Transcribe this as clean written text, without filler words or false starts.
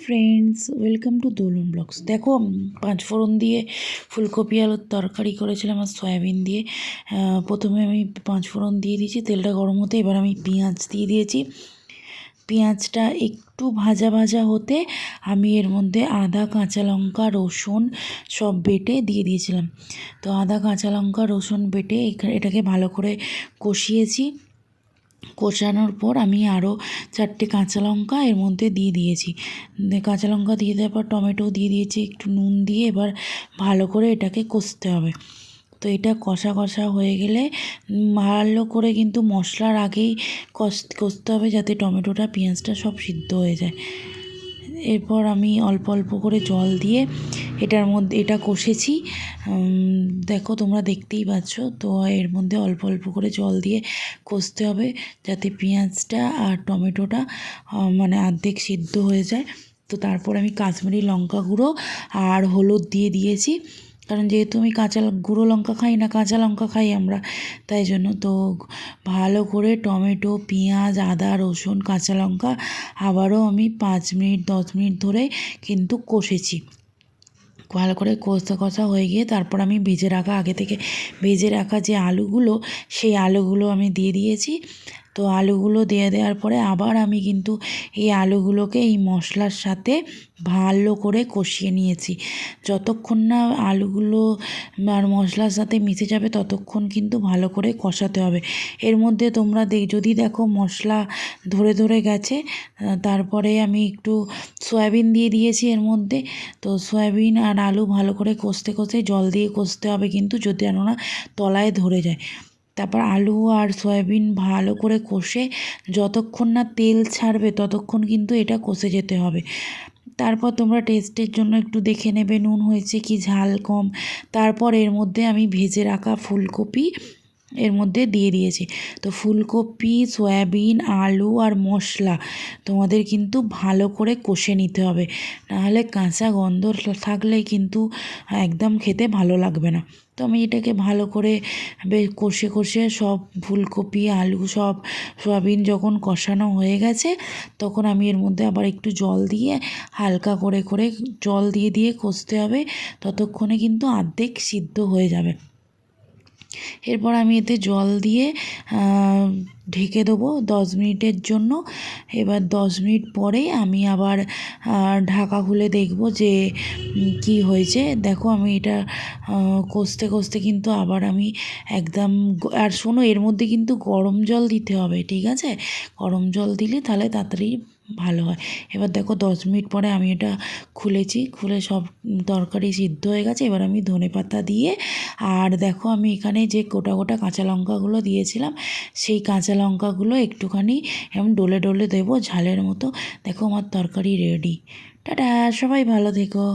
Friends, welcome to Dolon blogs. দেখো, পাঁচ ফোড়ন দিয়ে ফুলকপি আলুর তরকারি করেছিলাম আর সয়াবিন দিয়ে। প্রথমে আমি পাঁচ ফোড়ন দিয়ে দিয়েছি, তেলটা গরম হতে এবার আমি পেঁয়াজ দিয়ে দিয়েছি। পেঁয়াজটা একটু ভাজা ভাজা হতে আমি এর মধ্যে আদা, কাঁচা লঙ্কা, রসুন সব বেটে দিয়ে দিয়েছিলাম। তো আদা, কাঁচা লঙ্কা, রসুন বেটে এটাকে ভালো করে কষিয়েছি। কষানোর পর আমি আরও 4টে কাঁচা লঙ্কা এর মধ্যে দিয়ে দিয়েছি। কাঁচা লঙ্কা দিয়ে দেওয়ার পর টমেটো দিয়ে দিয়েছি, একটু নুন দিয়ে এবার ভালো করে এটাকে কষতে হবে। তো এটা কষা কষা হয়ে গেলে ভালো করে কিন্তু মশলার আগেই কষতে হবে, যাতে টমেটোটা পেঁয়াজটা সব সিদ্ধ হয়ে যায়। এরপর আমি অল্প অল্প করে জল দিয়ে এটার মধ্যে এটা কষেছি। দেখো, তোমরা দেখতেই পাচ্ছ। তো এর মধ্যে অল্প অল্প করে জল দিয়ে কষতে হবে, যাতে পেঁয়াজটা আর টমেটোটা মানে অর্ধেক সিদ্ধ হয়ে যায়। তো তারপর আমি কাশ্মীরি লঙ্কা গুঁড়ো আর হলুদ দিয়ে দিয়েছি, কারণ যেহেতু আমি গুঁড়ো লঙ্কা খাই না, কাঁচা লঙ্কা খাই আমরা, তাই জন্য। তো ভালো করে টমেটো, পেঁয়াজ, আদা, রসুন, কাঁচা লঙ্কা আবারও আমি 5 মিনিট 10 মিনিট ধরে কিন্তু কষেছি। ভালো করে কষা কষা হয়ে গিয়ে তারপর আমি আগে থেকে ভেজে রাখা যে আলুগুলো, সেই আলুগুলো আমি দিয়ে দিয়েছি। তো আলুগুলো দিয়ে দেওয়ার পরে আবার আমি কিন্তু এই আলুগুলোকে এই মশলার সাথে ভালো করে কষিয়ে নিয়েছি। যতক্ষণ না আলুগুলো আর মশলার সাথে মিশে যাবে ততক্ষণ কিন্তু ভালো করে কষাতে হবে। এর মধ্যে তোমরা যদি দেখো মশলা ধরে ধরে গেছে, তারপরে আমি একটু সয়াবিন দিয়ে দিয়েছি এর মধ্যে। তো সয়াবিন আর আলু ভালো করে কষতে কষতে জল দিয়ে কষতে হবে, কিন্তু যদি না তলায় ধরে যায়। তারপর আলু আর সয়াবিন ভালো করে কষে যতক্ষণ না তেল ছাড়বে ততক্ষণ কিন্তু এটা কষে যেতে হবে। তারপর তোমরা টেস্টের জন্য একটু দেখে নেবে নুন হয়েছে কি, ঝাল কম। তারপর এর মধ্যে আমি ভেজে রাখা ফুলকপি এর মধ্যে দিয়ে দিয়েছি। তো ফুলকপি, সয়াবিন, আলু আর মশলা তোমাদের কিন্তু ভালো করে কষে নিতে হবে, নাহলে কাঁচা গন্ধ থাকলে কিন্তু একদম খেতে ভালো লাগবে না। তো আমি এটাকে ভালো করে কষে কষে সব ফুলকপি, আলু, সব সয়াবিন যখন কষানো হয়ে গেছে, তখন আমি এর মধ্যে আবার একটু জল দিয়ে হালকা করে করে জল দিয়ে দিয়ে কষতে হবে, ততক্ষণে কিন্তু অর্ধেক সিদ্ধ হয়ে যাবে। এরপর আমি এতে জল দিয়ে ঢেকে দেবো 10 মিনিটের জন্য। এবার 10 মিনিট পরে আমি আবার ঢাকা খুলে দেখব যে কি হয়েছে। দেখো, আমি এটা কষতে কষতে কিন্তু আবার আমি একদম, আর শোনো, এর মধ্যে কিন্তু গরম জল দিতে হবে, ঠিক আছে? গরম জল দিলে তাহলে তাড়াতাড়ি ভালো হয়। এবার দেখো 10 মিনিট পরে আমি এটা খুলেছি, খুলে সব তরকারি সিদ্ধ হয়ে গেছে। এবার আমি ধনেপাতা দিয়ে, আর দেখো আমি এখানে যে গোটা গোটা কাঁচা লঙ্কাগুলো দিয়েছিলাম, সেই কাঁচা লঙ্কাগুলো একটুখানি এমন ডলে ডলে দেবো ঝালের মতো। দেখো, আমার তরকারি রেডি। টাটা, সবাই ভালো থেকো।